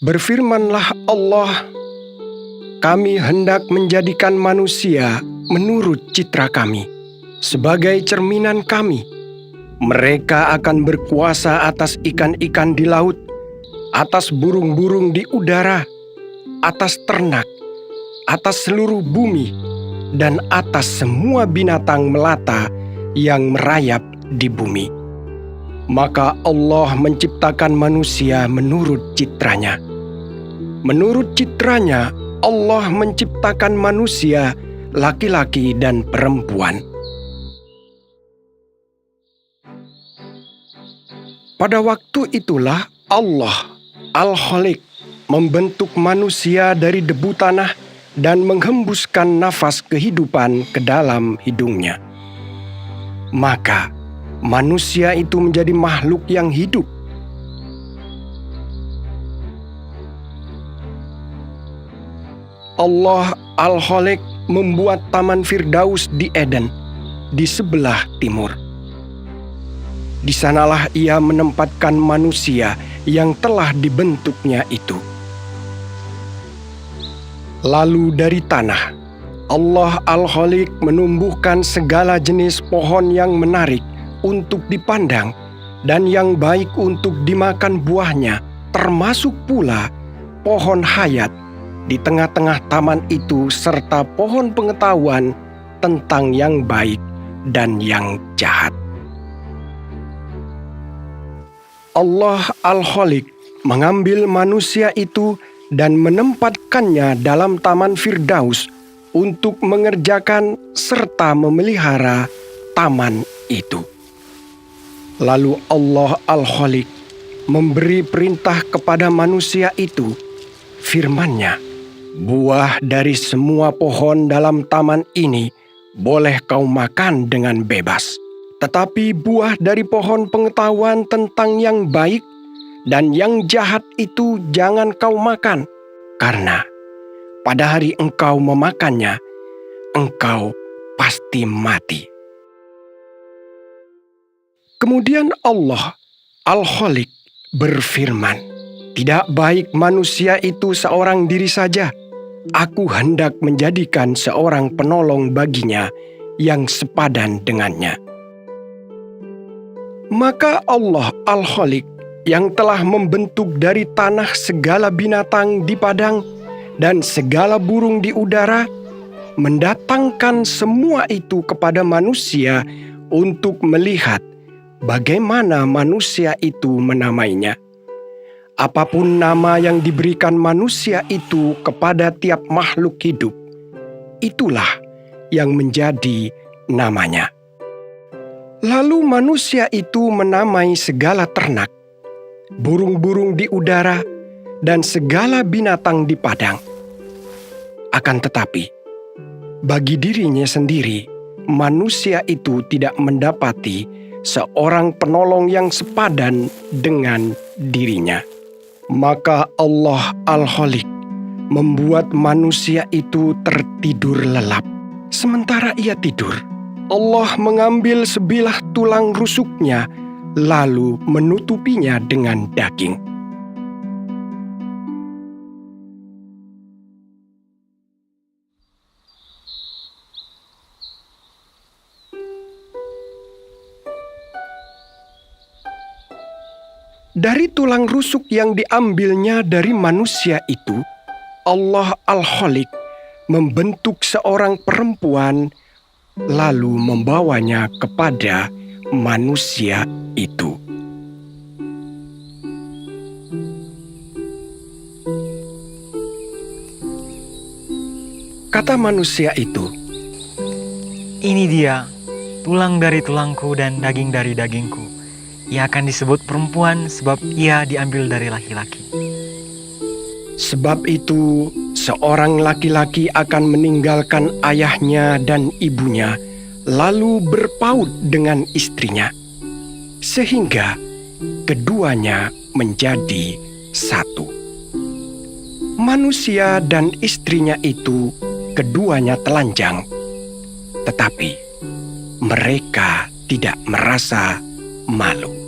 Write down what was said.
Berfirmanlah Allah, kami hendak menjadikan manusia menurut citra kami, sebagai cerminan kami. Mereka akan berkuasa atas ikan-ikan di laut, atas burung-burung di udara, atas ternak, atas seluruh bumi, dan atas semua binatang melata yang merayap di bumi. Maka Allah menciptakan manusia menurut citranya. Menurut citranya, Allah menciptakan manusia laki-laki dan perempuan. Pada waktu itulah Allah Al-Khaliq membentuk manusia dari debu tanah dan menghembuskan nafas kehidupan ke dalam hidungnya. Maka manusia itu menjadi makhluk yang hidup. Allah Al-Khaliq membuat Taman Firdaus di Eden, di sebelah timur. Di sanalah Ia menempatkan manusia yang telah dibentuknya itu. Lalu dari tanah, Allah Al-Khaliq menumbuhkan segala jenis pohon yang menarik untuk dipandang dan yang baik untuk dimakan buahnya, termasuk pula pohon hayat di tengah-tengah taman itu serta pohon pengetahuan tentang yang baik dan yang jahat. Allah Al-Khaliq mengambil manusia itu dan menempatkannya dalam Taman Firdaus untuk mengerjakan serta memelihara taman itu. Lalu Allah Al-Khaliq memberi perintah kepada manusia itu, firman-Nya, buah dari semua pohon dalam taman ini boleh kau makan dengan bebas. Tetapi buah dari pohon pengetahuan tentang yang baik dan yang jahat itu jangan kau makan, karena pada hari engkau memakannya, engkau pasti mati. Kemudian Allah Al-Khaliq berfirman, tidak baik manusia itu seorang diri saja. Aku hendak menjadikan seorang penolong baginya yang sepadan dengannya. Maka Allah Al-Khaliq yang telah membentuk dari tanah segala binatang di padang dan segala burung di udara, mendatangkan semua itu kepada manusia untuk melihat bagaimana manusia itu menamainya. Apapun nama yang diberikan manusia itu kepada tiap makhluk hidup, itulah yang menjadi namanya. Lalu manusia itu menamai segala ternak, burung-burung di udara, dan segala binatang di padang. Akan tetapi, bagi dirinya sendiri, manusia itu tidak mendapati seorang penolong yang sepadan dengan dirinya. Maka Allah Al-Khaliq membuat manusia itu tertidur lelap. Sementara ia tidur, Allah mengambil sebilah tulang rusuknya, lalu menutupinya dengan daging. Dari tulang rusuk yang diambilnya dari manusia itu, Allah Al-Khaliq membentuk seorang perempuan, lalu membawanya kepada manusia itu. Kata manusia itu, "Ini dia, tulang dari tulangku dan daging dari dagingku. Ia akan disebut perempuan sebab ia diambil dari laki-laki." Sebab itu, seorang laki-laki akan meninggalkan ayahnya dan ibunya, lalu berpaut dengan istrinya, sehingga keduanya menjadi satu. Manusia dan istrinya itu keduanya telanjang, tetapi mereka tidak merasa malu.